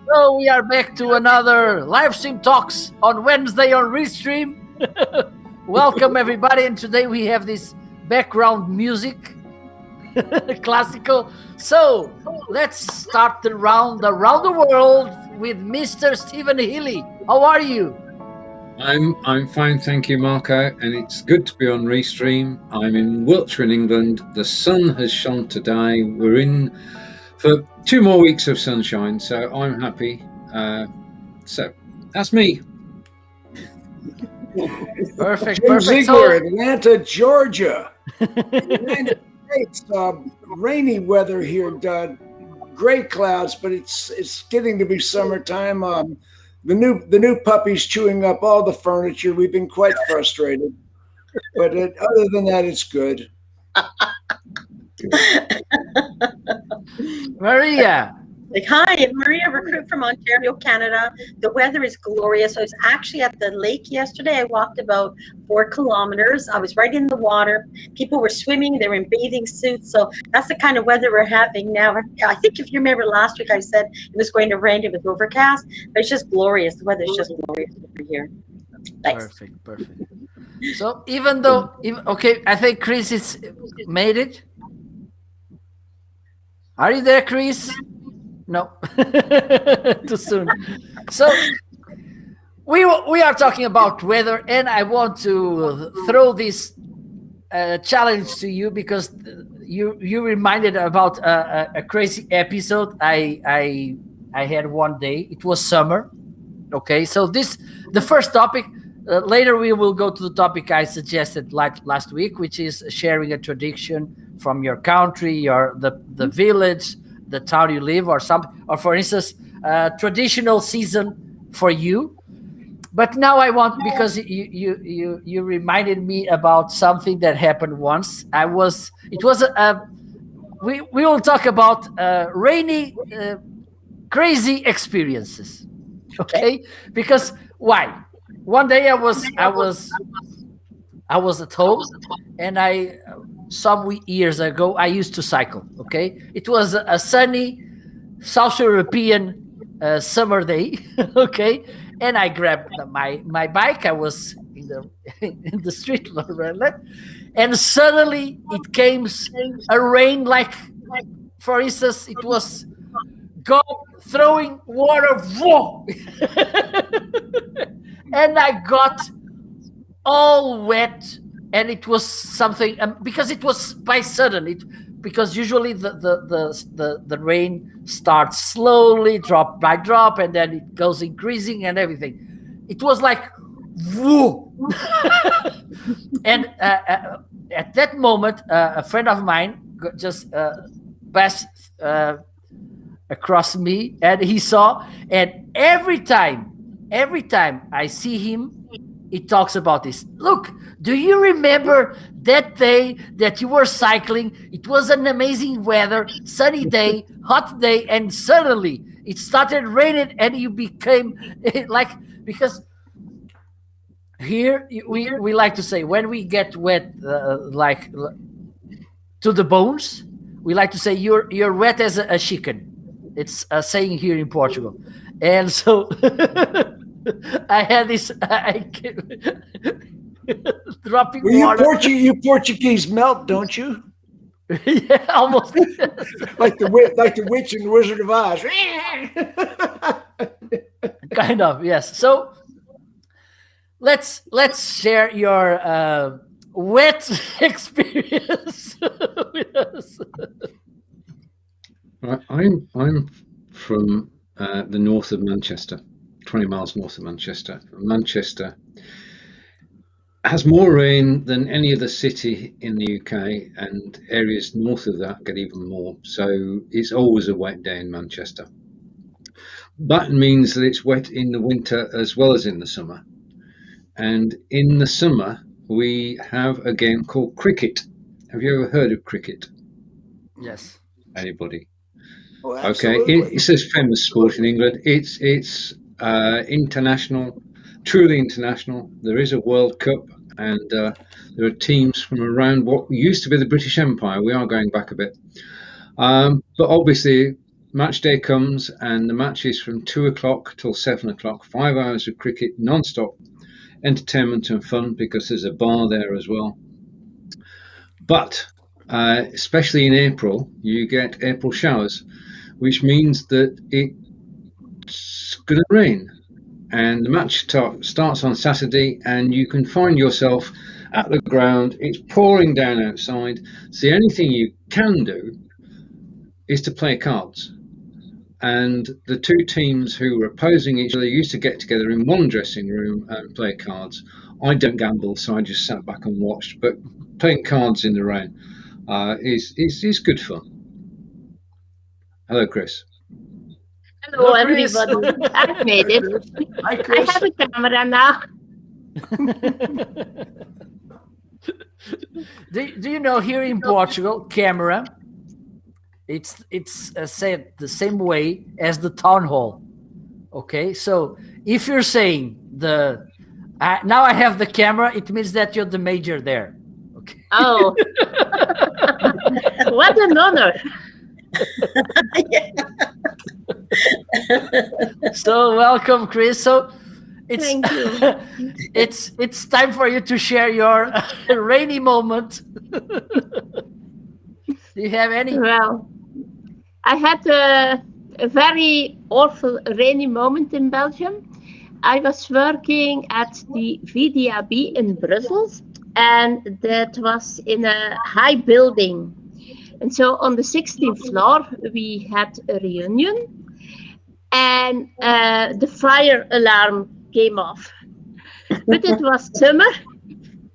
So we are back to another live stream talks on Wednesday on Restream. Welcome everybody, and today we have this background music, classical. So let's start the round around the world with Mr. Stephen Healy. How are you? I'm fine, thank you, Marco, and it's good to be on Restream. I'm in Wiltshire in England. The sun has shone today. We're in for 2 more weeks of sunshine, so I'm happy. So that's me. Perfect. Jim Ziegler, So, Atlanta, Georgia. United States, rainy weather here, gray clouds, but it's getting to be summertime. The new puppy's chewing up all the furniture. We've been quite frustrated, but other than that, it's good. Maria. Hi, Maria, recruit from Ontario, Canada. The weather is glorious. I was actually at the lake yesterday. I walked about 4 kilometers. I was right in the water. People were swimming. They were in bathing suits. So that's the kind of weather we're having now. I think if you remember last week, I said it was going to rain. It was overcast. But it's just glorious. The weather is just glorious over here. Thanks. Perfect. So even though, okay, I think Chris is made it. Are you there, Chris? No, too soon. So we are talking about weather, and I want to throw this challenge to you because you reminded about a crazy episode I had one day. It was summer. Okay, so the first topic. Later we will go to the topic I suggested last week, which is sharing a tradition from your country, the village, the town you live, or for instance, traditional season for you. But now I want, because you reminded me about something that happened once. We will talk about rainy, crazy experiences. Okay, because why? One day I was at home, and some years ago I used to cycle. Okay, it was a sunny South European summer day. Okay, and I grabbed my bike. I was in the street, and suddenly it came a rain, like, for instance, it was God throwing water. Whoa! And I got all wet, and it was something because it was by sudden. Because usually the rain starts slowly, drop by drop, and then it goes increasing and everything. It was like, whoa! And at that moment, a friend of mine just passed across me, and he saw. And every time I see him, he talks about this. Look, do you remember that day that you were cycling? It was an amazing weather, sunny day, hot day, and suddenly it started raining, and you became like, because here we like to say, when we get wet, like to the bones, we like to say you're wet as a chicken. It's a saying here in Portugal. And so I had this dropping water. You Portuguese melt, don't you? Yeah, almost. like the witch in the Wizard of Oz. Kind of, yes. So let's share your wet experience with us. I'm from the north of Manchester, 20 miles north of Manchester. Manchester has more rain than any other city in the UK, and areas north of that get even more. So it's always a wet day in Manchester. That means that it's wet in the winter as well as in the summer. And in the summer, we have a game called cricket. Have you ever heard of cricket? Yes. Anybody? Oh, okay, it's a famous sport in England. It's international, truly international. There is a World Cup, and there are teams from around what used to be the British Empire. We are going back a bit. But obviously, match day comes and the match is from 2 o'clock till 7 o'clock, 5 hours of cricket non-stop, entertainment and fun because there's a bar there as well. But especially in April, you get April showers, which means that it's going to rain. And the match starts on Saturday, and you can find yourself at the ground. It's pouring down outside. So the only thing you can do is to play cards. And the two teams who were opposing each other used to get together in one dressing room and play cards. I don't gamble, so I just sat back and watched. But playing cards in the rain is good fun. Hello, Chris. Hello, Hello, Chris. everybody. I've made it. Hi, I Chris. have a camera now. Do you know here in Portugal, camera? It's said the same way as the town hall. Okay, so if you're saying now I have the camera, it means that you're the major there. Okay. Oh, what an honor. So welcome, Chris. So it's Thank you. it's time for you to share your rainy moment. Do you have any? Well, I had a very awful rainy moment in Belgium. I was working at the VDAB in Brussels, and that was in a high building. And so on the 16th floor, we had a reunion, and the fire alarm came off. But it was summer,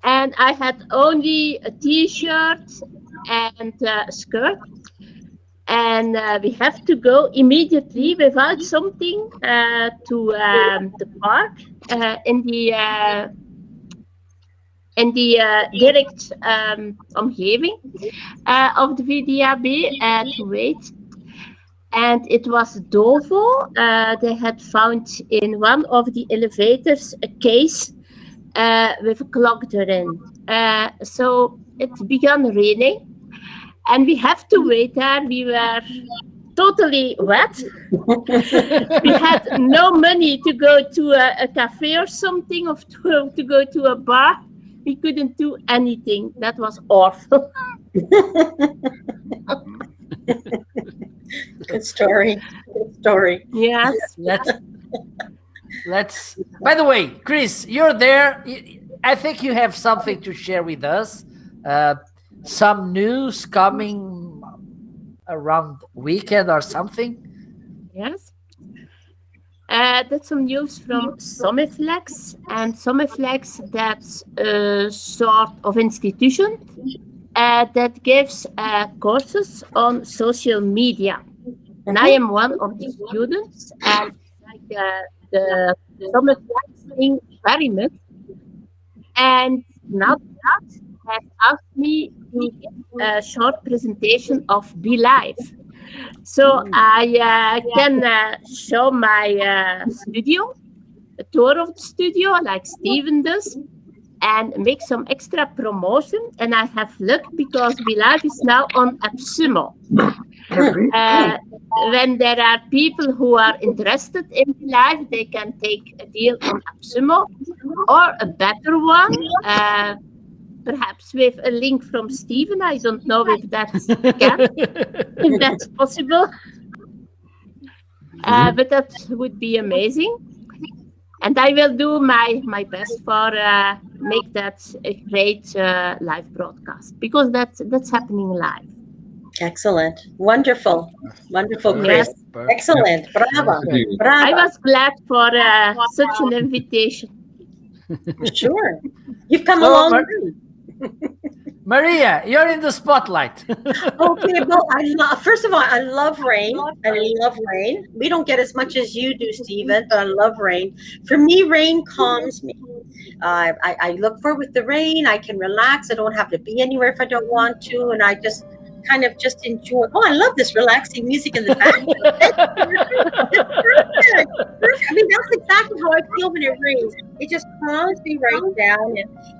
and I had only a t-shirt and a skirt. And we have to go immediately without something to the park in the direct omgeving of the VDAB to wait. And it was Dovo. They had found in one of the elevators a case with a clock therein. So it began raining. And we have to wait there. We were totally wet. We had no money to go to a cafe or something, or to go to a bar. We couldn't do anything. That was awful. Good story. Good story. Yes. Let's. By the way, Chris, you're there. I think you have something to share with us. Some news coming around weekend or something? Yes. That's some news from Somiflex, and Somiflex, that's a sort of institution that gives courses on social media. And I am one of the students, and the Somiflex thing very much. And now that has asked me to give a short presentation of BeLive. So I can show my studio, a tour of the studio like Steven does, and make some extra promotion. And I have luck because BeLive is now on AppSumo. When there are people who are interested in BeLive, they can take a deal on AppSumo, or a better one, perhaps with a link from Steven. I don't know if that's if that's possible. But that would be amazing. And I will do my best for make that a great live broadcast, because that's happening live. Excellent. Wonderful. Wonderful, Chris. Yes. Excellent. Bravo. I Bravo. was glad for such an invitation. Sure. You've come So, along. Maria, you're in the spotlight. Okay, well, first of all, I love rain. I love rain. We don't get as much as you do, Steven, but I love rain. For me, rain calms me. I look forward with the rain. I can relax. I don't have to be anywhere if I don't want to, and I just kind of just enjoy. Oh, I love this relaxing music in the background. Perfect. I mean, that's exactly how I feel when it rains. It just calms me right down,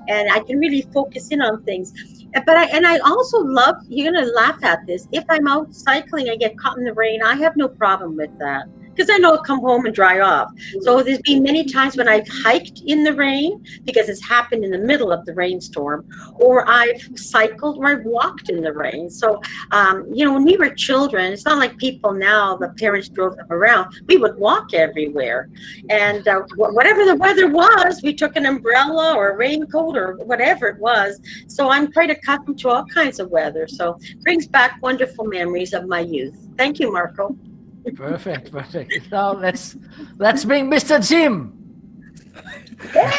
and I can really focus in on things. But I also love, you're going to laugh at this. If I'm out cycling, I get caught in the rain. I have no problem with that because I know I'll come home and dry off. So there's been many times when I've hiked in the rain because it's happened in the middle of the rainstorm, or I've cycled or I've walked in the rain. So, when we were children, it's not like people now, the parents drove them around. We would walk everywhere. And whatever the weather was, we took an umbrella or a raincoat or whatever it was. So I'm quite accustomed to all kinds of weather. So brings back wonderful memories of my youth. Thank you, Marco. Perfect. Now let's bring Mr. Jim.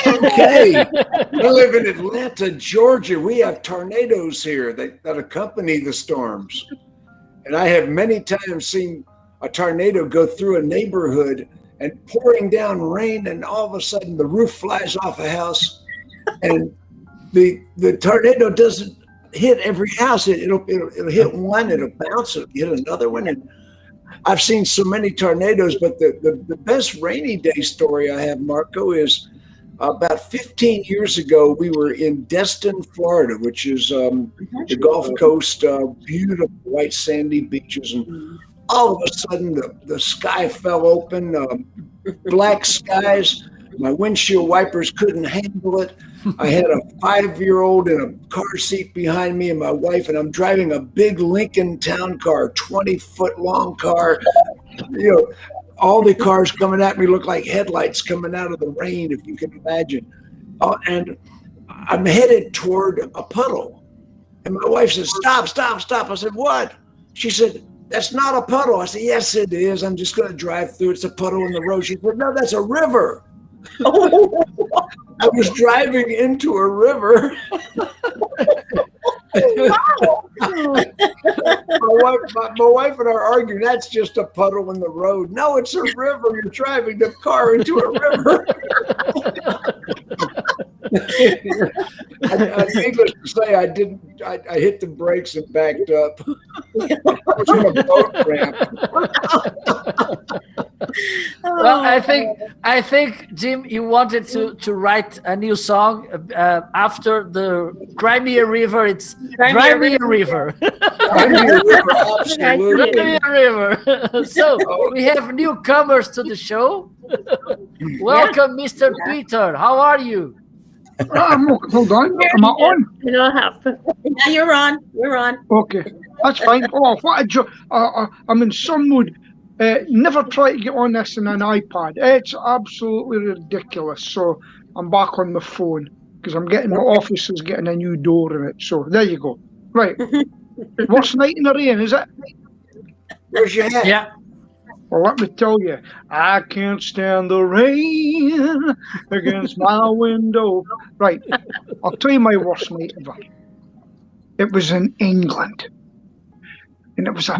Okay. I live in Atlanta, Georgia. We have tornadoes here that accompany the storms. And I have many times seen a tornado go through a neighborhood and pouring down rain, and all of a sudden the roof flies off a house, and the tornado doesn't hit every house. It'll hit one, it'll bounce, it'll hit another one. And I've seen so many tornadoes, but the best rainy day story I have, Marco, is about 15 years ago, we were in Destin, Florida, which is the Gulf Coast, beautiful white sandy beaches. And all of a sudden, the sky fell open, black skies. My windshield wipers couldn't handle it. I had a 5-year-old in a car seat behind me and my wife, and I'm driving a big Lincoln Town Car, 20-foot long car. All the cars coming at me look like headlights coming out of the rain, if you can imagine. And I'm headed toward a puddle. And my wife says, stop. I said, what? She said, that's not a puddle. I said, yes, it is. I'm just going to drive through. It's a puddle in the road. She said, no, that's a river. I was driving into a river. My wife and I are arguing, that's just a puddle in the road. No, it's a river. You're driving the car into a river. Needless to say, I didn't. I hit the brakes and backed up. I was in a boat ramp. Well, I think, Jim, you wanted to write a new song after the Crimea River. It's Crimea River. Crimea River, absolutely. Crimea River. So we have newcomers to the show. Welcome, Mr. Peter. How are you? Hold on. Am I on? You don't have to. Yeah, you're on. You're on. Okay, that's fine. Oh, what a joke. I'm in some mood. Never try to get on this on an iPad. It's absolutely ridiculous. So I'm back on my phone because the office is getting a new door in it. So there you go. Right. Worst night in the rain, is it? Where's your hat? Yeah. Well, let me tell you, I can't stand the rain against my window. Right. I'll tell you my worst night ever. It was in England. And it was a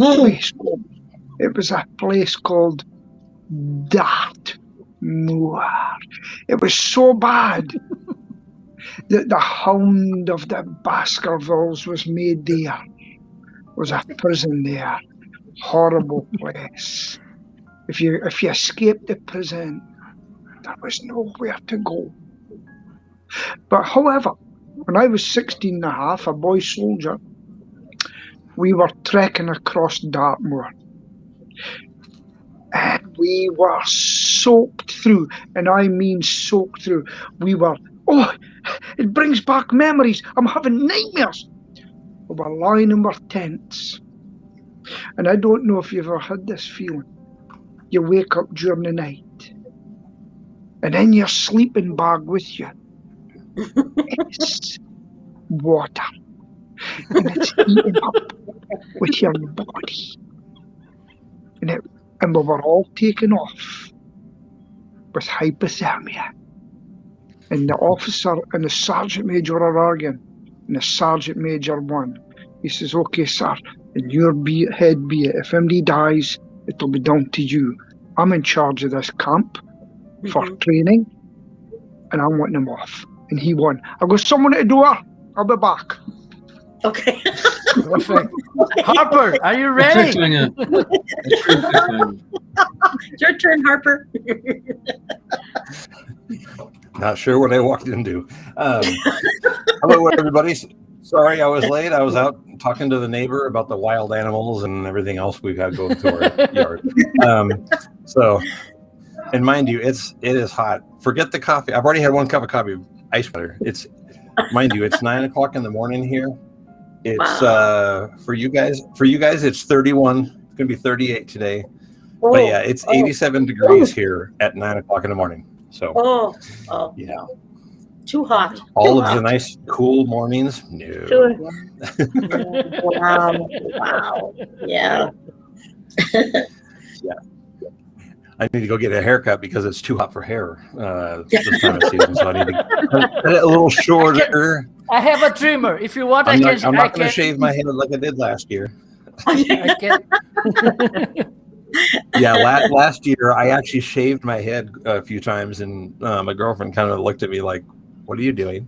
place called Dartmoor. It was so bad that the Hound of the Baskervilles was made there. There was a prison there. Horrible place. If you escaped the prison, there was nowhere to go. But however, when I was 16 and a half, a boy soldier, we were trekking across Dartmoor. And we were soaked through, and I mean soaked through. It brings back memories. I'm having nightmares. We were lying in our tents. And I don't know if you've ever had this feeling. You wake up during the night, and in your sleeping bag with you is water. And it's eating up with your body. And we were all taken off with hypothermia. And the officer and the sergeant major are arguing. And the sergeant major won. He says, okay, sir, and your head be it. If MD dies, it'll be down to you. I'm in charge of this camp for training, and I want him off. And he won. I go, someone at the door. I'll be back. Okay. Perfect. Harper, are you ready? It's your turn, Harper. Not sure what I walked into. Hello, everybody. Sorry, I was late. I was out talking to the neighbor about the wild animals and everything else we've had going to our yard. And mind you, it is hot. Forget the coffee. I've already had one cup of coffee, ice water. Mind you, it's 9 o'clock in the morning here. It's for you guys. It's 31. It's gonna be 38 today. But yeah, it's 87 degrees here at 9 o'clock in the morning. So yeah. Too hot. The nice cool mornings. No. Sure. Wow. Yeah. Yeah. I need to go get a haircut because it's too hot for hair this time of season. So I need to cut it a little shorter. I have a trimmer. If you want, I'm not going to shave my head like I did last year. I can. Yeah, last year I actually shaved my head a few times, and my girlfriend kind of looked at me like, "What are you doing?"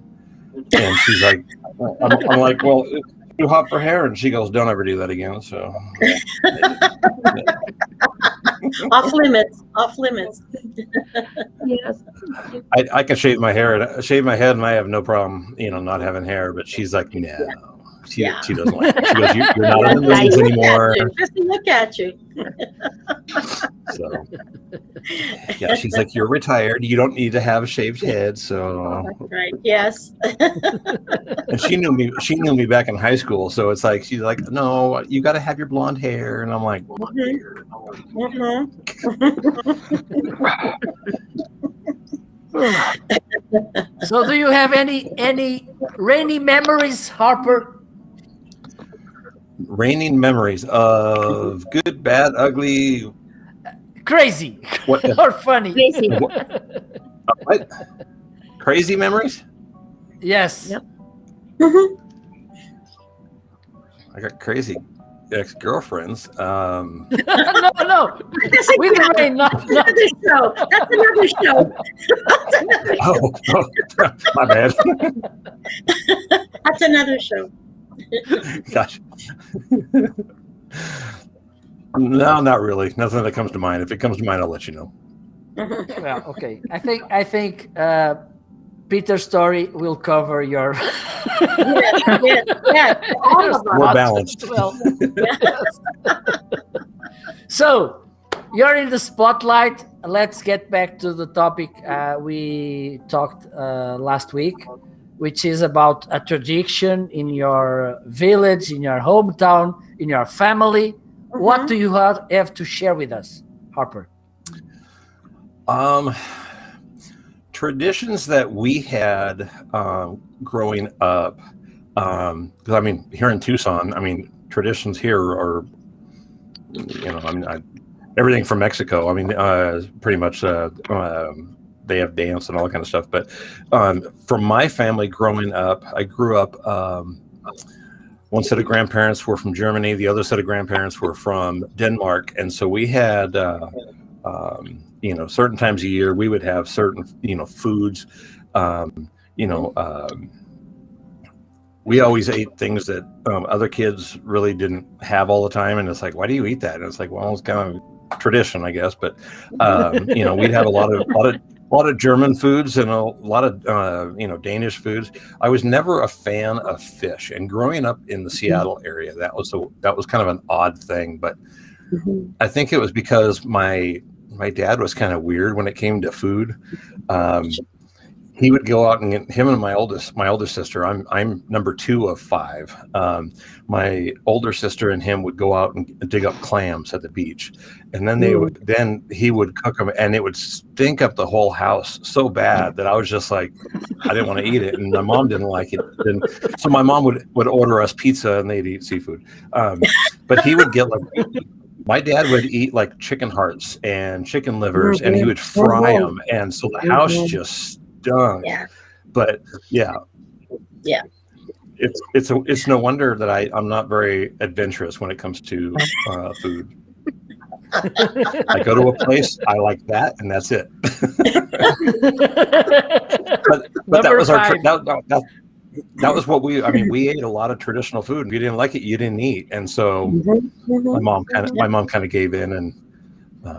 And she's like, "I'm like, well, it's too hot for hair," and she goes, "Don't ever do that again." So Off limits. Yes. I can shave my head, and I have no problem, not having hair. But she's like, no. She doesn't like it. She goes, "You're not in the movies anymore." Just to look at you. So, yeah, she's like, "You're retired. You don't need to have a shaved head." So, that's right. Yes. and she knew me. She knew me back in high school. So it's like she's like, "No, you got to have your blonde hair." And I'm like, So, do you have any rainy memories, Harper? Raining memories of good, bad, ugly, Crazy what? or funny? Crazy. What? Crazy memories? Yes. Yep. I got crazy ex-girlfriends. No. With the rain, not. Another show. That's another show. Oh, my bad. That's another show. Gosh. No, not really. Nothing that comes to mind. If it comes to mind, I'll let you know. Well, okay. I think Peter's story will cover your. Yeah. All of More us. balanced. Well, yes. So you're in the spotlight. Let's get back to the topic we talked last week, which is about a tradition in your village, in your hometown, in your family. What do you have to share with us, Harper? Traditions that we had growing up, because I mean, here in Tucson, I mean, traditions here are, everything from Mexico. I mean, pretty much they have dance and all that kind of stuff. But from my family growing up, I grew up. One set of grandparents were from Germany. The other set of grandparents were from Denmark, and so we had. Certain times a year we would have certain, foods, we always ate things that other kids really didn't have all the time. And it's like, why do you eat that? And it's like, well, it's kind of tradition, I guess. But, we'd have a lot of German foods and a lot of, Danish foods. I was never a fan of fish, and growing up in the Seattle area, that was kind of an odd thing, but I think it was because my dad was kind of weird when it came to food. He would go out and get him and my older sister. I'm number 2 of 5. My older sister and him would go out and dig up clams at the beach, and then he would cook them, and it would stink up the whole house so bad that I was just like, I didn't want to eat it, and my mom didn't like it. And so my mom would order us pizza, and they'd eat seafood. But he would get my dad would eat like chicken hearts and chicken livers, and he would fry them, and so the house just stunk. Yeah. But yeah, it's no wonder that I'm not very adventurous when it comes to food. I go to a place, I like that, and that's it. but that was that was what we ate a lot of traditional food. If you didn't like it, you didn't eat. And so my mom kind of gave in, and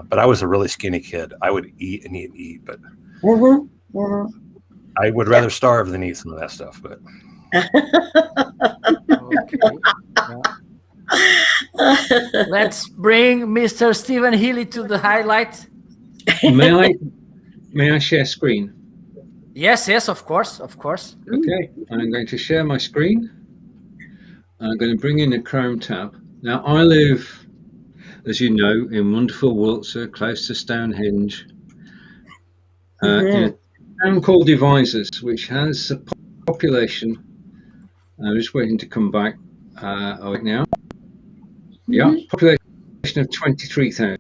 but I was a really skinny kid. I would eat and eat and eat, but I would rather starve than eat some of that stuff. But Okay. Yeah. Let's bring Mr. Stephen Healy to the highlight. May I share screen? Yes, of course. Okay, I'm going to share my screen. I'm going to bring in the Chrome tab. Now, I live, as you know, in wonderful Wiltshire, close to Stonehenge, in a town called Devizes, which has a population. I'm just waiting to come back. Right now. Yeah, population of 23,000.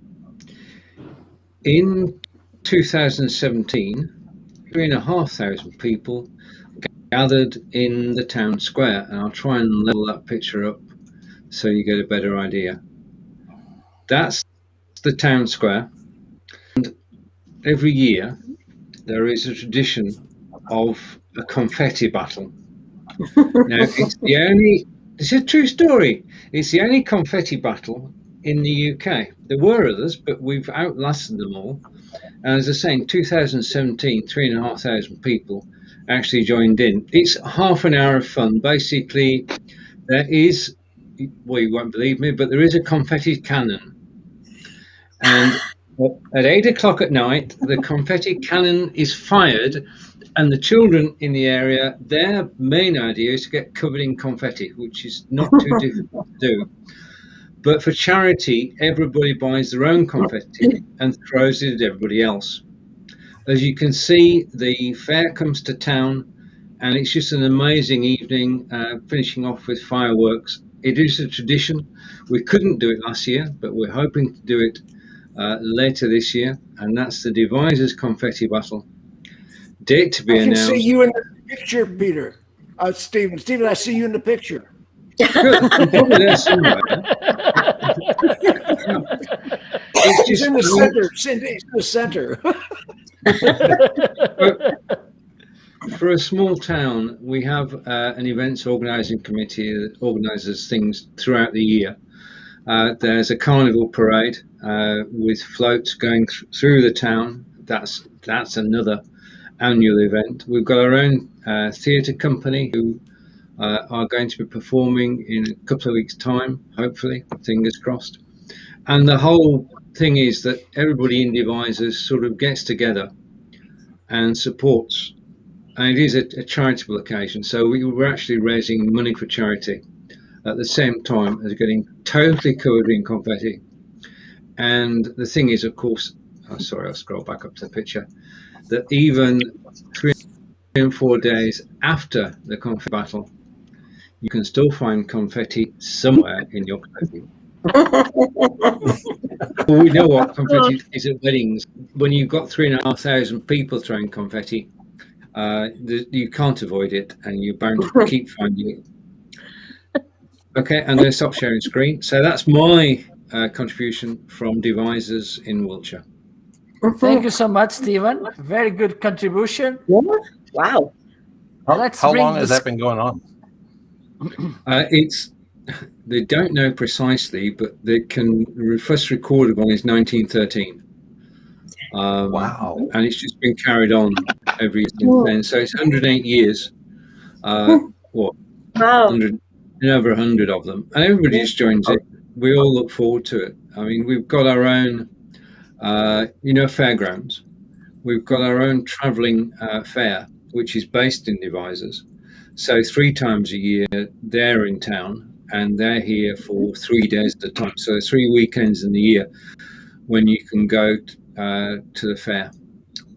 In 2017, 3,500 people gathered in the town square, and I'll try and level that picture up so you get a better idea. That's the town square, and every year there is a tradition of a confetti battle. Now, it's a true story. It's the only confetti battle in the UK. There were others, but we've outlasted them all. And as I say, in 2017, 3,500 people actually joined in. It's half an hour of fun. Basically, there is, well, you won't believe me, but there is a confetti cannon. And at 8 o'clock at night, the confetti cannon is fired, and the children in the area, their main idea is to get covered in confetti, which is not too difficult to do. But for charity, everybody buys their own confetti and throws it at everybody else. As you can see, the fair comes to town, and it's just an amazing evening, finishing off with fireworks. It is a tradition. We couldn't do it last year, but we're hoping to do it later this year, and that's the Devizes Confetti Battle. Date to be announced. I can see you in the picture, Peter. Stephen, I see you in the picture. Good. I'm probably there somewhere. It's He's in the center. Cindy's in the center. For a small town, we have an events organising committee that organises things throughout the year. There's a carnival parade with floats going through the town. That's another annual event. We've got our own theatre company who are going to be performing in a couple of weeks' time, hopefully, fingers crossed. And the whole thing is that everybody in Devizes sort of gets together and supports. And it is a charitable occasion. So we were actually raising money for charity at the same time as getting totally covered in confetti. And the thing is, of course, I'll scroll back up to the picture, that even 3 and 4 days after the confetti battle, you can still find confetti somewhere in your clothing. Well, we know what confetti is at weddings. When you've got 3,500 people throwing confetti, you can't avoid it, and you're bound to keep finding it. Okay, I'm going to stop sharing screen. So that's my contribution from Devizes in Wiltshire. Thank you so much, Stephen. Very good contribution. Wow. How long has that been going on? They don't know precisely, but they can first recorded one is 1913. Wow. And it's just been carried on every year since then. So it's 108 years. Wow. Over 100 of them. And everybody just joins it. We all look forward to it. I mean, we've got our own, fairgrounds. We've got our own travelling fair, which is based in Devizes. So 3 times a year, they're in town, and they're here for 3 days at a time. So 3 weekends in the year when you can go to the fair,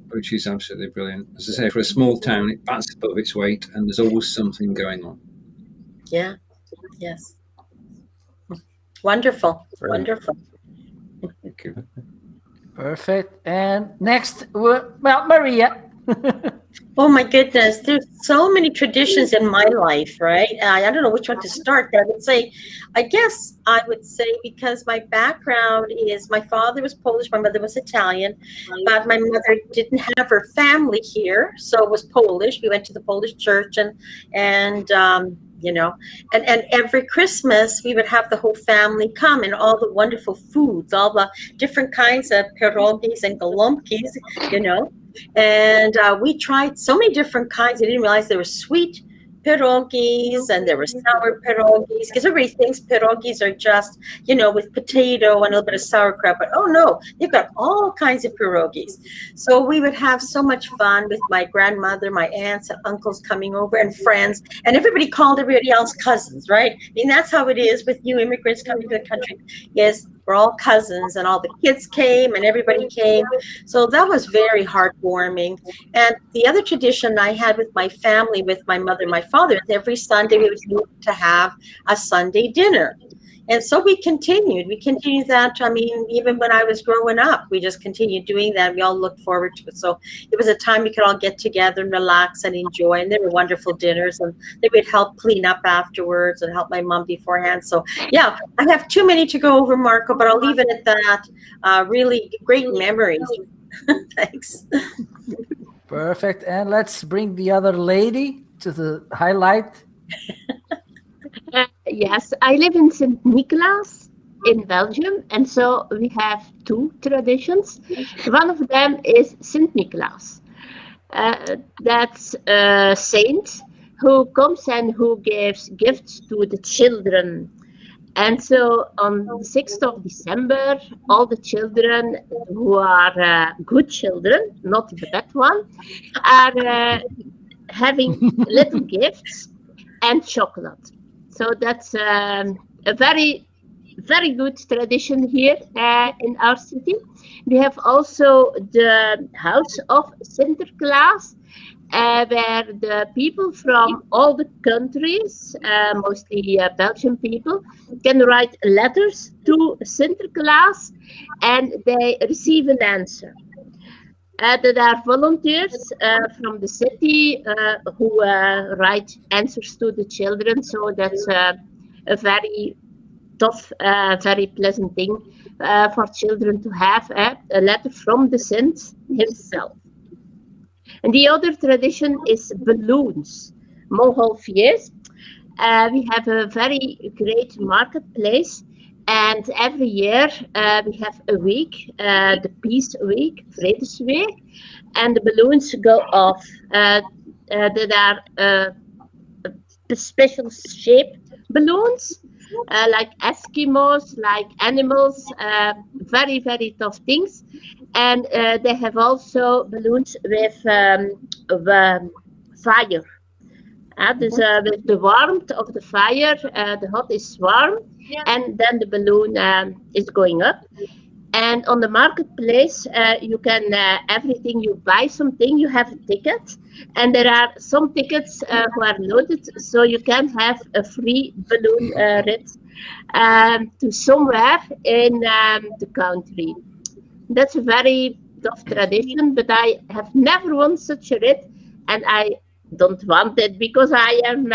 which is absolutely brilliant. As I say, for a small town, it bats above its weight, and there's always something going on. Yeah. Yes. Wonderful. Wonderful. Thank you. Perfect. And next, Maria. Oh my goodness, there's so many traditions in my life, right? I don't know which one to start. I would say because my background is my father was Polish, my mother was Italian, but my mother didn't have her family here, so it was Polish. We went to the Polish church and every Christmas we would have the whole family come, and all the wonderful foods, all the different kinds of pierogis and golumpkis, and we tried so many different kinds. I didn't realize there was sweet pierogies, and there were sour pierogies, because everybody thinks pierogies are just, with potato and a little bit of sauerkraut, but oh no, they've got all kinds of pierogies. So we would have so much fun with my grandmother, my aunts and uncles coming over, and friends, and everybody called everybody else cousins, right? I mean, that's how it is with new immigrants coming to the country. Yes, we're all cousins, and all the kids came and everybody came. So that was very heartwarming. And the other tradition I had with my family, with my mother and my father, is every Sunday we would meet to have a Sunday dinner. And so we continued that. I mean, even when I was growing up, we just continued doing that. We all looked forward to it. So it was a time we could all get together and relax and enjoy. And they were wonderful dinners, and they would help clean up afterwards and help my mom beforehand. So yeah, I have too many to go over, Marco, but I'll leave it at that. Really great memories. Thanks. Perfect. And let's bring the other lady to the highlight. Yes, I live in St. Nicholas in Belgium, and so we have two traditions. One of them is St. Nicholas. That's a saint who comes and who gives gifts to the children. And so on the 6th of December, all the children who are good children, not the bad one, are having little gifts and chocolate. So that's a very, very good tradition here in our city. We have also the House of Sinterklaas, where the people from all the countries, mostly Belgian people, can write letters to Sinterklaas, and they receive an answer. There are volunteers from the city who write answers to the children, so that's a very tough, very pleasant thing for children to have a letter from the saint himself. And the other tradition is balloons, Montgolfiers. We have a very great marketplace. And every year we have a week, the Peace Week, Vredesweek, and the balloons go off. There are special shaped balloons, like Eskimos, like animals, very, very tough things. And they have also balloons with fire. With the warmth of the fire, the hot is warm, and then the balloon is going up. And on the marketplace, you can, everything you buy something, you have a ticket. And there are some tickets who are loaded, so you can have a free balloon ride to somewhere in the country. That's a very tough tradition, but I have never won such a ride, and I don't want it because I am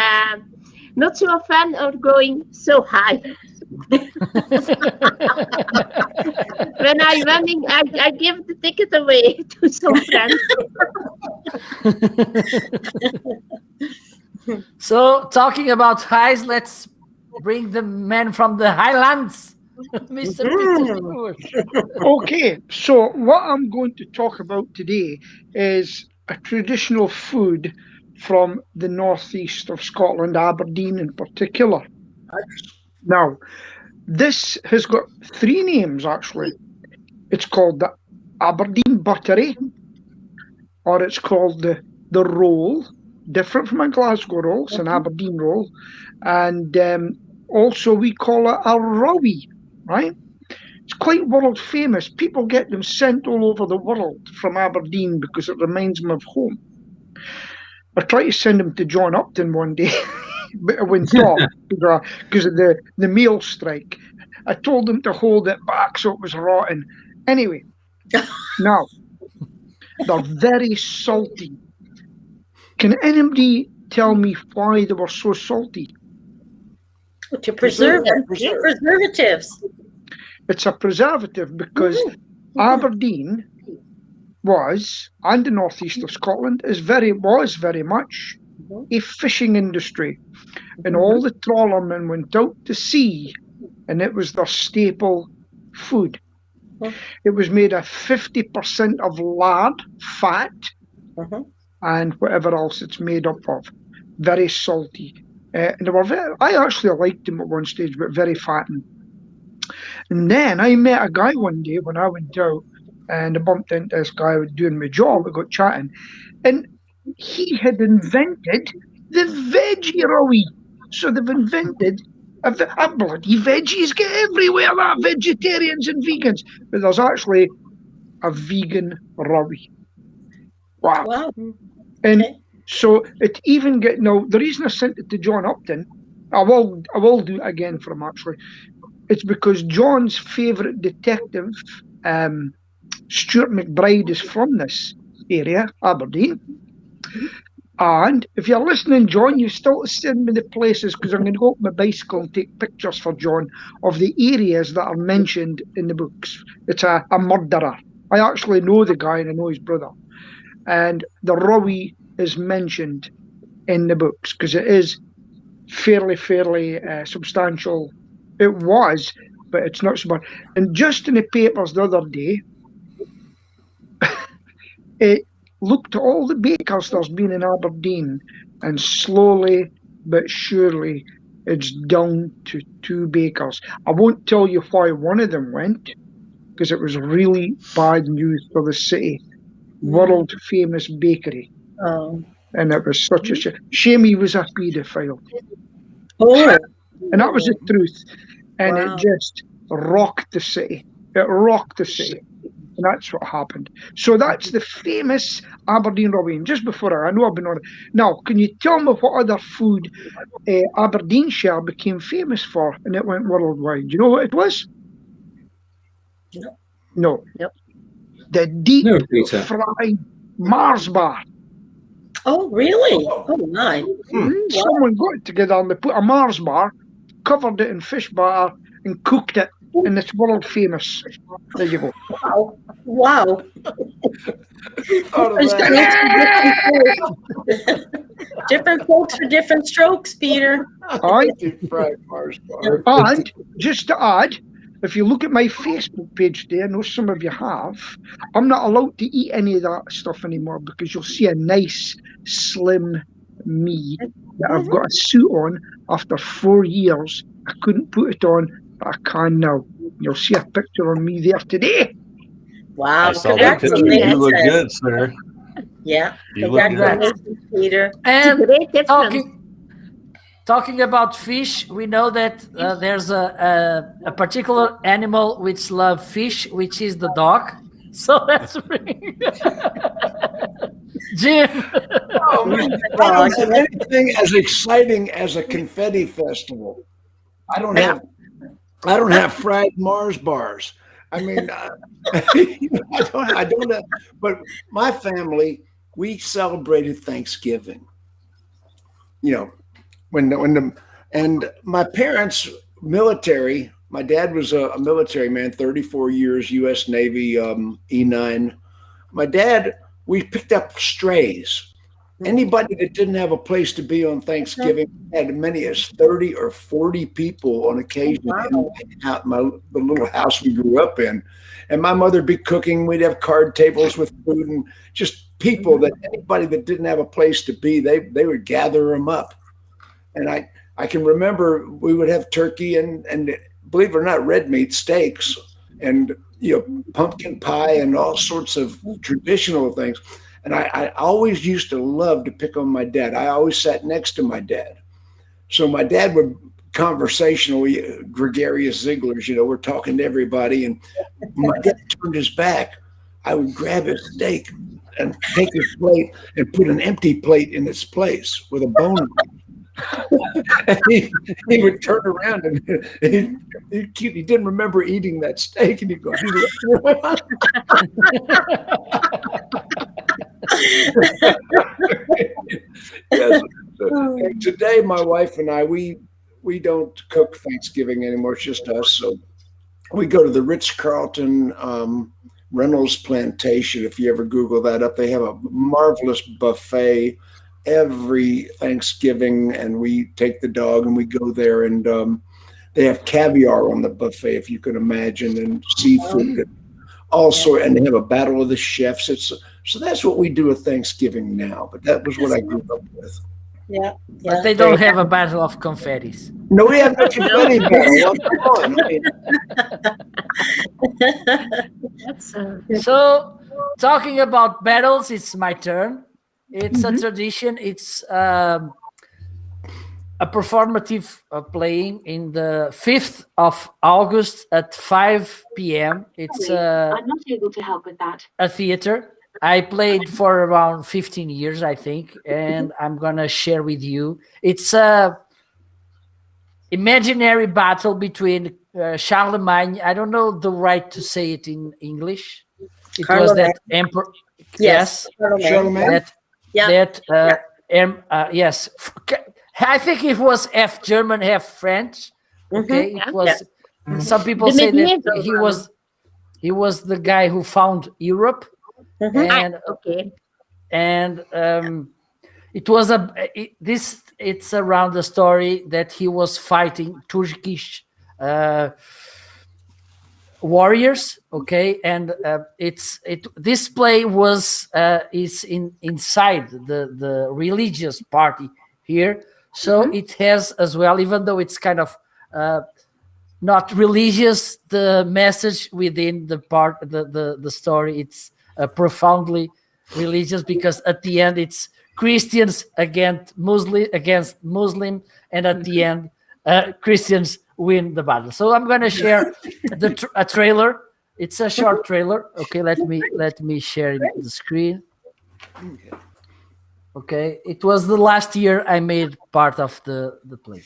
not so a fan of going so high. When I'm running, I give the ticket away to some friends. So, talking about highs, let's bring the man from the Highlands, Mr. Peter. Okay, so what I'm going to talk about today is a traditional food from the northeast of Scotland, Aberdeen in particular. Now, this has got three names, actually. It's called the Aberdeen Buttery, or it's called the roll, different from a Glasgow roll, it's an Aberdeen roll, and also we call it a rowie, right? It's quite world famous. People get them sent all over the world from Aberdeen because it reminds them of home. I tried to send him to John Upton one day, but I went off because of the meal strike. I told him to hold it back so it was rotten. Anyway, now, they're very salty. Can anybody tell me why they were so salty? To preserve them. Preservatives. It's a preservative because Aberdeen was, and the northeast of Scotland, was very much a fishing industry. And all the trawlermen went out to sea, and it was their staple food. It was made of 50% of lard, fat, and whatever else it's made up of. very salty. And they were I actually liked them at one stage, but very fattening. And then I met a guy one day when I went out, and I bumped into this guy who was doing my job. We got chatting, and he had invented the veggie rowie. So they've invented a bloody veggies get everywhere, that vegetarians and vegans. But there's actually a vegan rowie. Wow. Wow. And Okay. so it even get now. The reason I sent it to John Upton, I will do it again for him actually. It's because John's favourite detective, Stuart McBride, is from this area, Aberdeen. And if you're listening, John, you still send me the places, because I'm going to go up my bicycle and take pictures for John of the areas that are mentioned in the books. It's a murderer. I actually know the guy and I know his brother. And the rowie is mentioned in the books because it is fairly substantial. It was, but it's not so bad. And just in the papers the other day, it looked at all the bakers there's been in Aberdeen, and slowly but surely it's down to 2 bakers. I won't tell you why one of them went, because it was really bad news for the city. World famous bakery. Oh. And it was such a shame he was a paedophile. Oh. And that was the truth. And Wow. it just rocked the city. It rocked the city. And that's what happened. So that's the famous Aberdeen rowie. And just before I know I've been on it. Now, can you tell me what other food Aberdeenshire became famous for and it went worldwide? Do you know what it was? No. Nope. The deep No, Peter. fried Mars bar. Oh, really? Oh, my. Someone got it together and they put a Mars bar, covered it in fish batter, and cooked it, and it's world famous. There you go. Wow. Wow. Thought of There's that. different folks for different strokes, Peter. Aye. Deep fried Mars bar. And just to add, if you look at my Facebook page today, I know some of you have, I'm not allowed to eat any of that stuff anymore because you'll see a nice, slim me that I've got a suit on after 4 years. I couldn't put it on, but I can now. You'll see a picture of me there today. Wow. I saw that picture. You look good, sir. Yeah. You look good. Congratulations, Peter. And Great difference. talking about fish, we know that there's a particular animal which loves fish, which is the dog. So that's pretty. Jim. Oh, man. I don't have anything as exciting as a confetti festival. I don't have fried Mars bars. I mean, I don't have, but my family, we celebrated Thanksgiving. You know, and my parents, military, my dad was a military man, 34 years, U.S. Navy, E9. My dad, we picked up strays. Anybody that didn't have a place to be on Thanksgiving had as many as 30 or 40 people on occasion in the little house we grew up in. And my mother would be cooking. We'd have card tables with food and just people that anybody that didn't have a place to be, they would gather them up. And I can remember we would have turkey and believe it or not, red meat steaks and, you know, pumpkin pie and all sorts of traditional things. And I always used to love to pick on my dad. I always sat next to my dad. So my dad would conversational, gregarious Zigglers, you know, we're talking to everybody. And my dad turned his back. I would grab his steak and take his plate and put an empty plate in its place with a bone in it. And he would turn around and he didn't remember eating that steak. And he'd go, yes. And today, my wife and I, we don't cook Thanksgiving anymore. It's just us. So we go to the Ritz-Carlton Reynolds Plantation. If you ever Google that up, they have a marvelous buffet every Thanksgiving, and we take the dog and we go there, and they have caviar on the buffet, if you can imagine, and seafood and all sorts. And they have a battle of the chefs. So that's what we do at Thanksgiving now. But that was what I grew up with. Yeah. But they don't have a battle of confettis. No, we have no confetti battle. Well, come on. I mean, That's So, talking about battles, it's my turn. It's a tradition. It's a performative playing in the 5th of August at 5 p.m. It's I'm not able to help with that. a theater. I played for around 15 years, I think, and I'm going to share with you. It's a imaginary battle between Charlemagne. I don't know the right to say it in English. It was that emperor. Yes. Charlemagne. That, Yeah. yes. I think it was half German, half French. Okay. It was. Some people The say that medieval he was the guy who found Europe. And okay. and it was it's around the story that he was fighting Turkish warriors, okay, and this play was is inside the religious party here, so it has as well, even though it's kind of not religious, the message within the part the story, it's profoundly religious, because at the end it's Christians against Muslim, and at the end Christians win the battle. So I'm going to share a trailer. It's a short trailer. Okay, let me share the screen. Okay, it was the last year I made part of the play.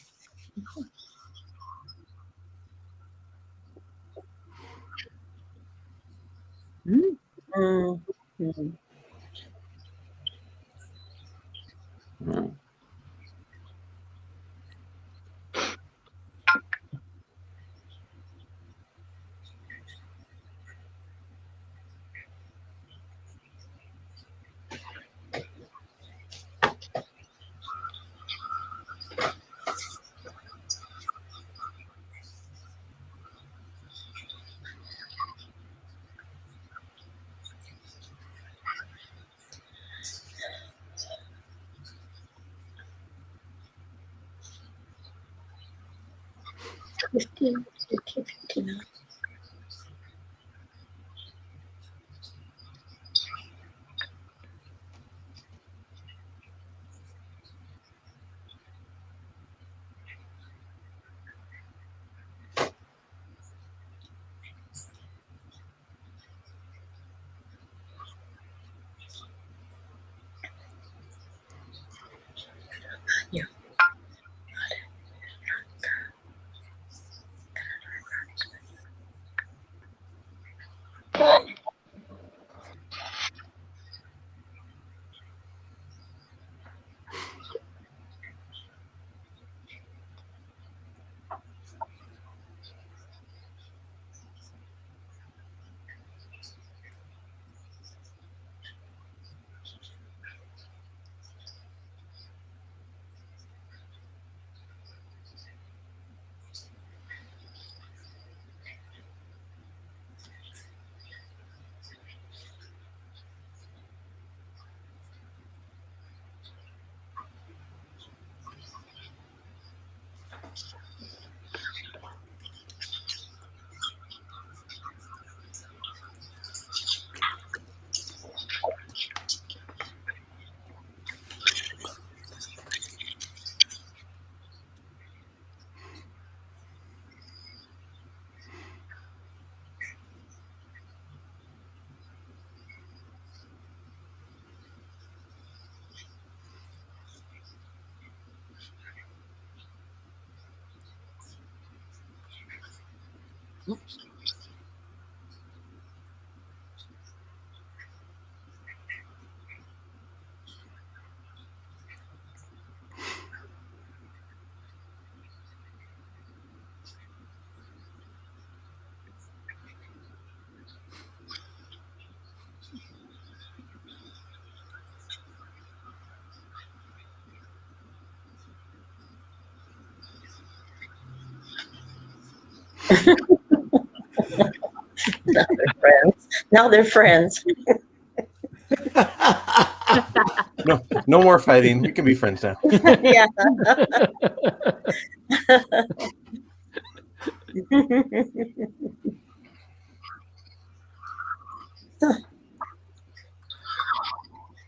Oops. Now they're friends. No, No more fighting. We can be friends now. Yeah.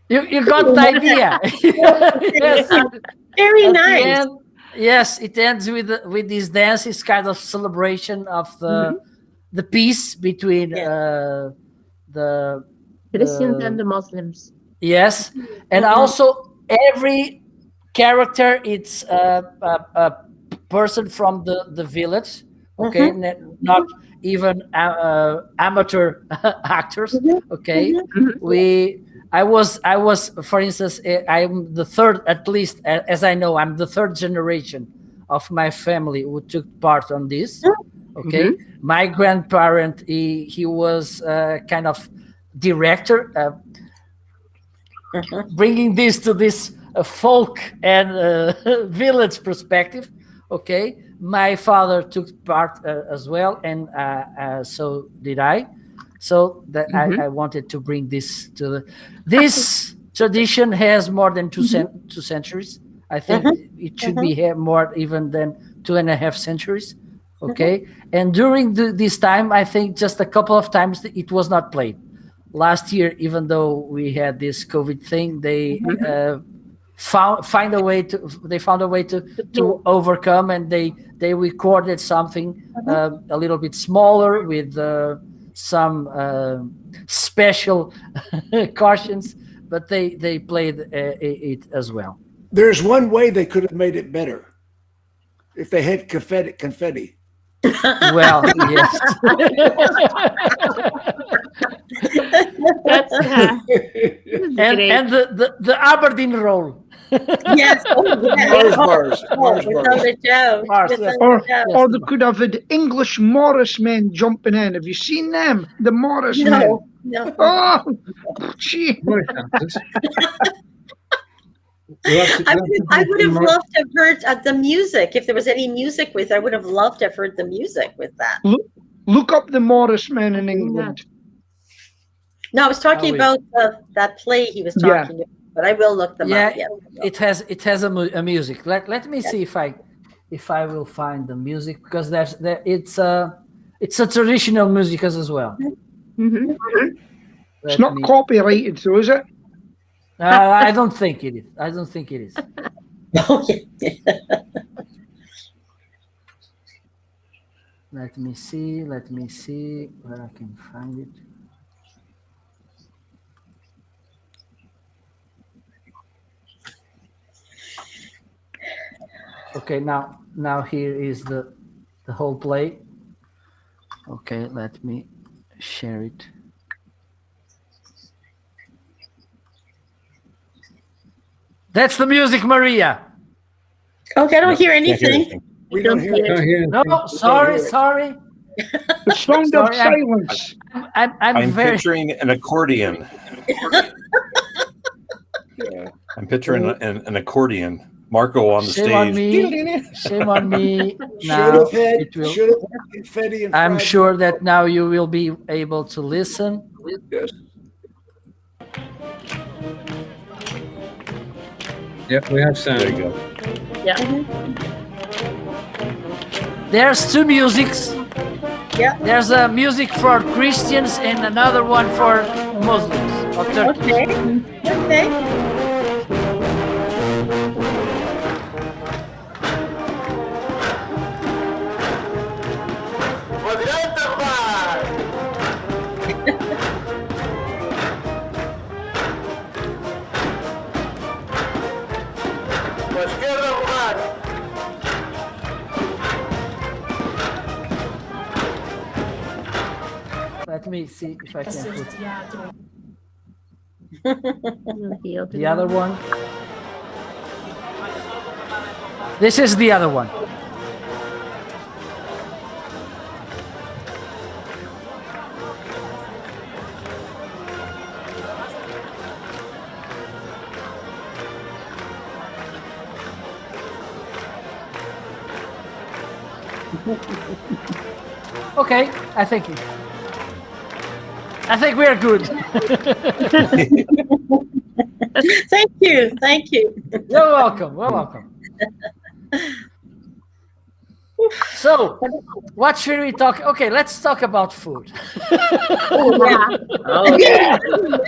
You got the idea. Yes. Very At the nice. end, yes, it ends with this dance. It's kind of celebration of the peace between the Christians and the Muslims. yes, and also every character it's a person from the village. Okay, not even amateur actors. Okay, I was, for instance, I'm the third, at least as I know, I'm the third generation of my family who took part on this. Okay, my grandparent, he was kind of director, bringing this to this folk and village perspective. Okay, my father took part as well, and so did I. So that I wanted to bring this to this tradition has more than two centuries. I think it should be more even than 2.5 centuries. Okay, and during this time, I think just a couple of times it was not played. Last year, even though we had this COVID thing, they found a way to overcome, and they recorded something a little bit smaller with some special cautions, but they played it as well. There's one way they could have made it better if they had confetti. Well, yes. That's and the Aberdeen roll. Yes. Mars bars. Without a doubt. Mars, Without yes. a doubt. Or they could have had English Morris men jumping in. Have you seen them? The Morris men. No. Oh, gee. I would have loved to have heard the music. If there was any music with it, I would have loved to have heard the music with that. Look up the Morris men in England. No, I was talking about that play he was talking about, but I will look them up. Yeah, it has a music. Let me see if I will find the music, because it's a traditional music as well. It's not copyrighted, though, is it? I don't think it is. Oh, yeah. Let me see where I can find it. Okay, now here is the whole play. Okay, let me share it. That's the music, Maria. Okay, I don't hear anything. We don't hear it. No, sorry. The sound of silence. I'm very picturing an accordion. I'm picturing an accordion. Marco on the stage. Shame on me. Should have had confetti and I'm fried sure that now you will be able to listen. Yes. Yep, we have sound. There you go. Yeah. There's two musics. Yeah. There's a music for Christians and another one for Muslims or Turkish. Okay. Let me see if I can put The the other one. This is the other one. Okay, I think we are good. Thank you. Thank you. You're welcome. You're welcome. So, what should we talk? Okay, let's talk about food. Oh, yeah. Oh, yeah.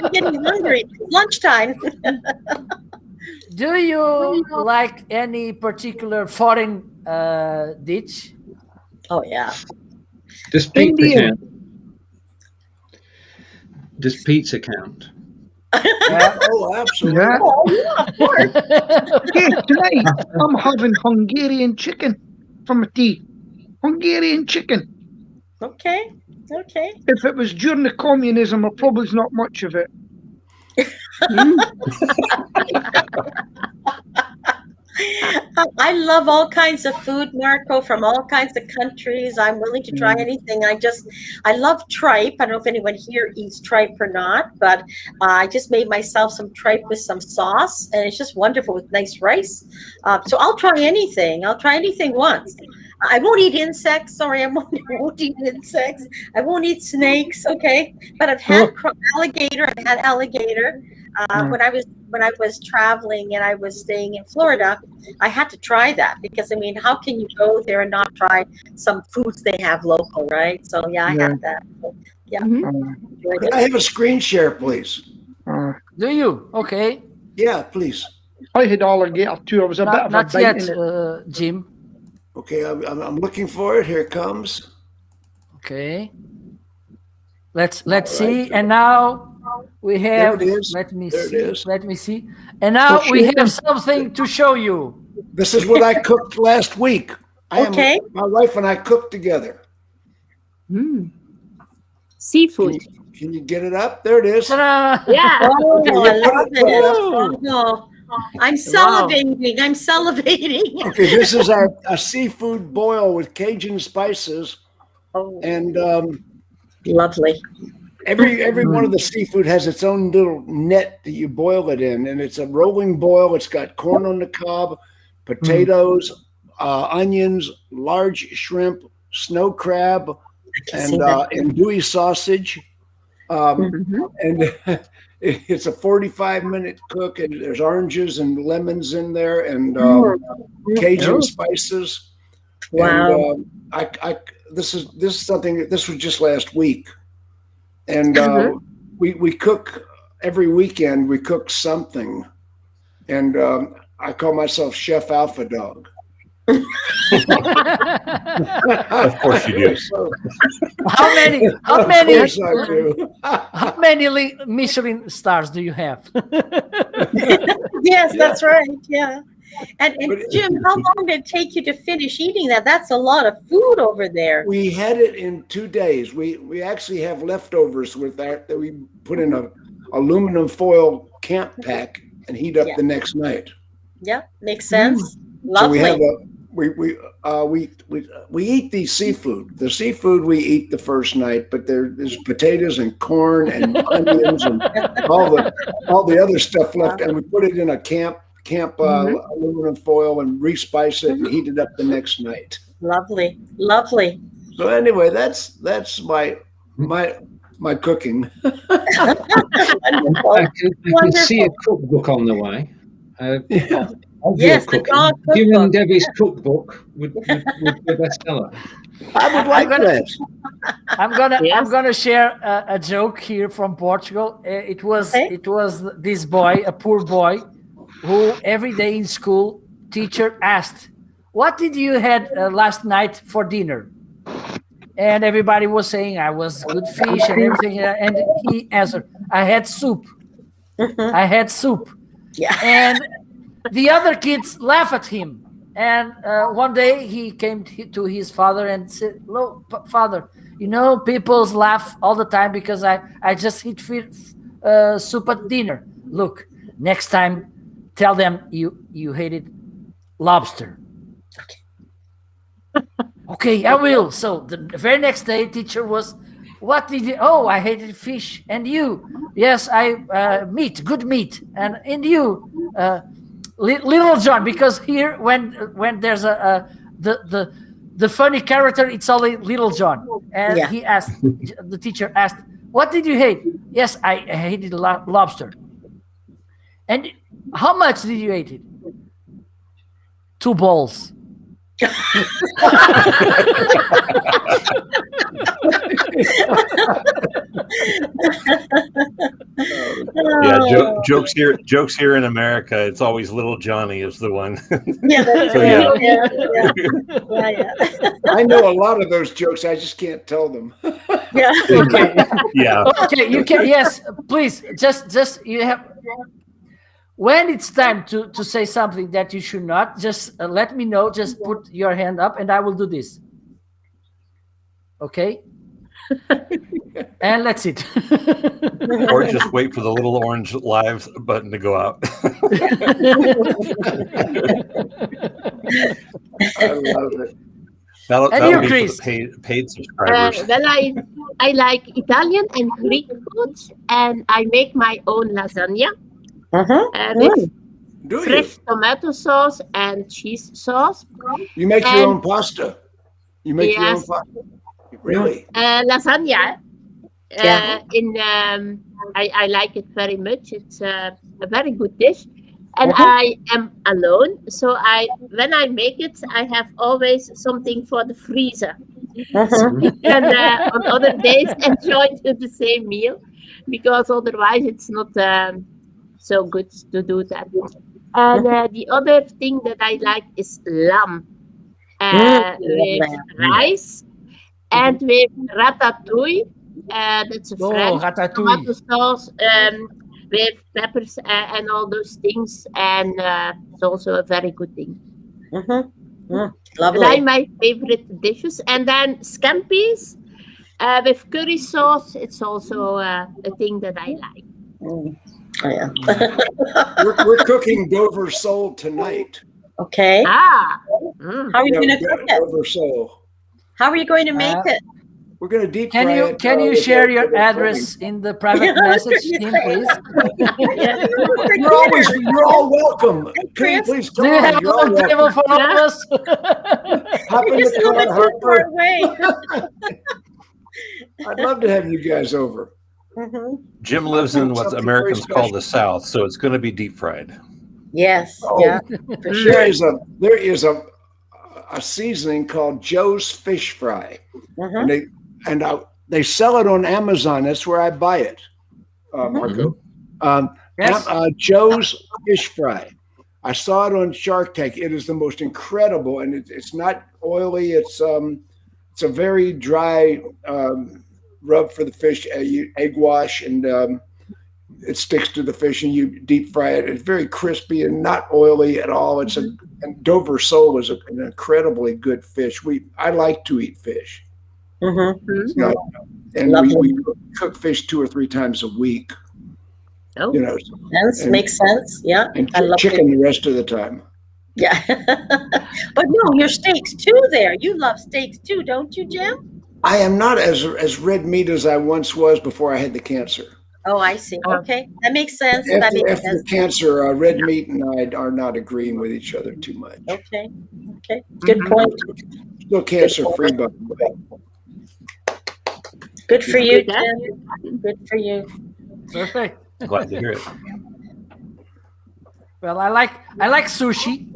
I'm getting hungry. Lunchtime. Do you like any particular foreign dish? Oh, yeah. Does pizza Indian. count? Does pizza count? Oh, absolutely. Yeah. Oh, yeah, of course. Okay, tonight I'm having Hungarian chicken for my tea. Hungarian chicken. Okay. Okay. If it was during the communism, there probably is not much of it. I love all kinds of food, Marco, from all kinds of countries. I'm willing to try anything. I love tripe. I don't know if anyone here eats tripe or not, but I just made myself some tripe with some sauce, and it's just wonderful with nice rice. So I'll try anything. I'll try anything once. I won't eat insects. Sorry, I won't eat insects. I won't eat snakes. Okay, but I've had alligator. I've had alligator. When I was traveling and I was staying in Florida, I had to try that because I mean, how can you go there and not try some foods they have local, right? So yeah, I had that. So, yeah. Could I have a screen share, please? Do you? Okay. Yeah, please. I had alligator too. I was a bit of a Not bite yet, in it. Jim. Okay, I'm looking for it. Here it comes. Okay. Let's see. And now we have. There it is. Let me There it see. is. Let me see. And now we have something to show you. This is what I cooked last week. Okay. My wife and I cooked together. Seafood. Can you get it up? There it is. Ta-da! Yeah. Oh, I love Put it up. it. Oh, no. I'm salivating. I'm salivating. Okay, this is a seafood boil with Cajun spices, Oh, and lovely. every one of the seafood has its own little net that you boil it in, and it's a rolling boil. It's got corn on the cob, potatoes, onions, large shrimp, snow crab, and andouille sausage. And it's a 45-minute cook, and there's oranges and lemons in there, and Cajun spices. Wow. And this is something. This was just last week, and we cook every weekend. We cook something, and I call myself Chef Alpha Dog. Of course you do. How many? Yes, I do. How many Michelin stars do you have? Yes, that's right. Yeah. And Jim, how long did it take you to finish eating that? That's a lot of food over there. We had it in 2 days. We actually have leftovers with that we put in a aluminum foil camp pack and heat up the next night. Yeah, makes sense. Lovely. So we eat the seafood. The seafood we eat the first night, but there's potatoes and corn and onions and all the other stuff left, and we put it in a camp aluminum foil and respice it and heat it up the next night. Lovely. Lovely. So anyway, that's my cooking. Wonderful. I can see a cookbook on the way. Yes, the dog You and cookbook. Debbie's cookbook would be a bestseller. I would like that. I'm gonna share a joke here from Portugal. It was this boy, a poor boy, who every day in school, teacher asked, "What did you had last night for dinner?" And everybody was saying, "I was good fish and everything." And he answered, "I had soup. I had soup." Yeah. And the other kids laugh at him. And one day he came to his father and said, "Look, father, you know, people laugh all the time because I just eat soup at dinner. Look, next time, tell them you hated lobster." Okay, I will. So the very next day, teacher was, "What did you? Oh, I hated fish. And you?" "Yes, I meat, good meat. And you?" Little John, because here when there's the funny character, it's only Little John. And he asked, the teacher asked, "What did you hate?" "Yes, I hated lobster." And how much did you eat it? 2 bowls. Yeah, jokes here in America. It's always Little Johnny is the one. Yeah, that's So, yeah. I know a lot of those jokes. I just can't tell them. Yeah. Okay. Yeah. Okay, you can. Yes, please. Just you have. When it's time to say something that you should not, just let me know. Just put your hand up, and I will do this. Okay. And that's it. Or just wait for the little orange live button to go out. I love it. That'll be Chris? for the paid subscribers. Well, I like Italian and Greek foods, and I make my own lasagna with Do you? fresh tomato sauce and cheese sauce. You make your And- own pasta? You make your own Yes. pasta? Really? Lasagna. Yeah. I like it very much. It's a very good dish, and Uh-huh. I am alone, so when I make it, I have always something for the freezer. And on other days, enjoy the same meal, because otherwise it's not so good to do that. And the other thing that I like is lamb with rice and with ratatouille. That's a Oh, French ratatouille. tomato sauce with peppers and all those things, and it's also a very good thing. But Lovely. my favorite dishes, and then scampi's with curry sauce. It's also a thing that I like. Oh, yeah. We're cooking Dover sole tonight. Okay. Ah, How are you going to Yeah, cook it? Dover sole. How are you going to make it? We're going to deep Can fry you it. can you with share the- your with the address in the private message, Tim, please? Yeah. You're all welcome. Chris. Please Do come you have on. a You're all little table welcome. for all of us? Hop in Just the a little bit car, too far Harper. away. I'd love to have you guys over. Jim lives in what Something Americans very call special. the South, so it's going to be deep fried. Yes. Oh. Yeah. For sure. There is a seasoning called Joe's Fish Fry, and they sell it on Amazon. That's where I buy it, Marco. Yes. Joe's Fish Fry. I saw it on Shark Tank. It is the most incredible, and it's not oily. It's a very dry rub for the fish, egg wash, and it sticks to the fish, and you deep fry it. It's very crispy and not oily at all. And Dover sole is an incredibly good fish. I like to eat fish, you know, and we cook fish 2 or 3 times a week. Oh. You know, Makes sense. Yeah. and I love chicken the rest of the time. Yeah. But no, your steaks too there. You love steaks too, don't you, Jim? I am not as red meat as I once was before I had the cancer. Oh, I see. Okay. That makes sense. That After makes the sense. cancer, red meat and I are not agreeing with each other too much. Okay. Okay. Good point. Still cancer free, by the way. Good for you, Good, Jim. Good for you. Perfect. Glad to hear it. Well, I like sushi.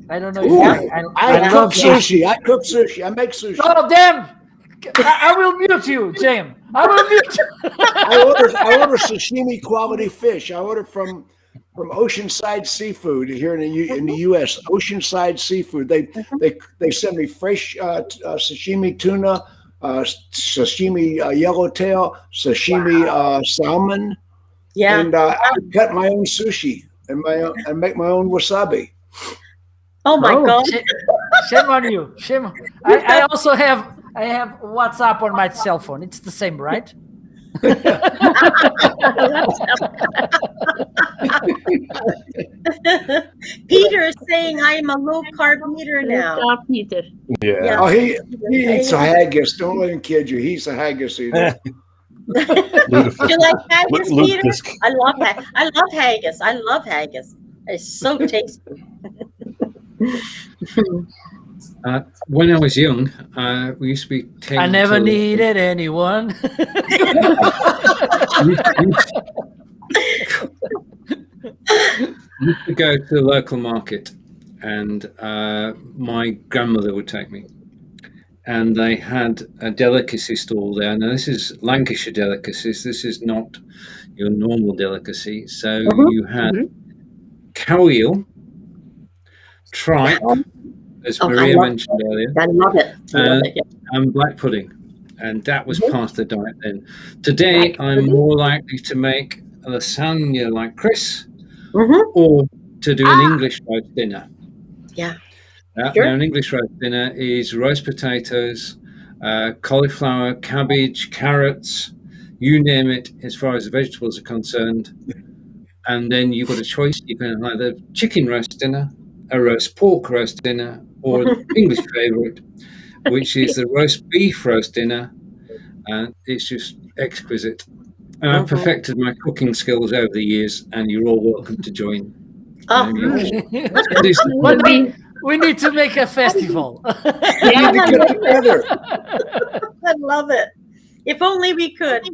I don't know if Ooh, I I love cook sushi. I cook sushi. I make sushi. Oh, damn! I will mute you, Jim. I will mute you. I order sashimi quality fish. I order from Oceanside Seafood here in the U.S. Oceanside Seafood. They send me fresh sashimi tuna, sashimi yellowtail, sashimi salmon, Yeah. and I cut my own sushi and make my own wasabi. Oh my God. Shame on you. Shame. I also have WhatsApp on my cell phone. It's the same, right? Peter is saying I am a low carb eater now. Peter. Yeah. Yeah. Oh, he eats a haggis. Don't let him kid you. He's a haggis eater. Do you like haggis, Luke Peter? just- I love haggis. I love haggis. It's so tasty. When I was young, we used to be taken I never to- needed anyone. used to go to the local market, and my grandmother would take me. And they had a delicacy stall there. Now, this is Lancashire delicacies. This is not your normal delicacy. So you had cow eel, tripe, as Maria mentioned earlier. I love it. And black pudding. And that was part of the diet then. Today, I'm more likely to make a lasagna like Chris, or to do an English roast dinner. Yeah. Now, an English roast dinner is roast potatoes, cauliflower, cabbage, carrots, you name it, as far as the vegetables are concerned. And then you've got a choice. You can have either chicken roast dinner, a roast pork roast dinner, or the English favourite, which is the roast beef roast dinner. And it's just exquisite. And I've perfected my cooking skills over the years, and you're all welcome to join. We need to make a festival. Yeah, to get together. I love it. If only we could.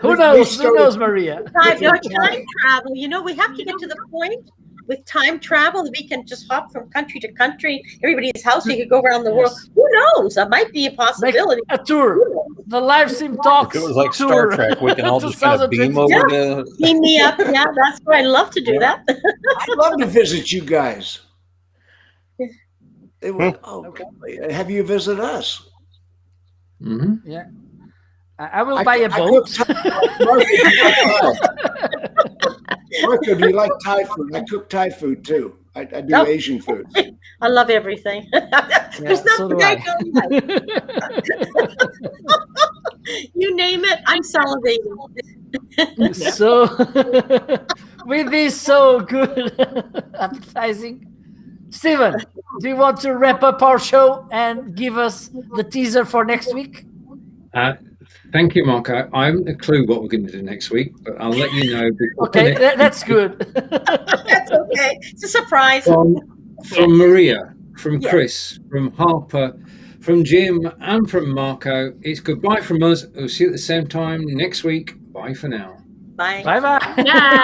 Who knows, Maria? Time travel. You know, we have to get to the point with time travel that we can just hop from country to country. Everybody's house, you could go around the world. Who knows? That might be a possibility. Make a tour. The live sim talks. If it was like tour. Star Trek, we can all just kind of beam over to. Beam me up. Yeah, that's where I'd love to do that. I'd love to visit you guys. Have you visit us? Yeah. I will buy a boat. Marco, do you like Thai food? I cook Thai food too. I do Asian food. I love everything. There's nothing I don't like. You name it, I'm salivating. So, with this so good advertising, Stephen, do you want to wrap up our show and give us the teaser for next week? Thank you, Mark. I haven't a clue what we're going to do next week, but I'll let you know. Okay, that's good. That's okay. It's a surprise. From Maria, from Chris, from Harper, from Jim, and from Marco, it's goodbye from us. We'll see you at the same time next week. Bye for now. Bye. Bye-bye. Yeah.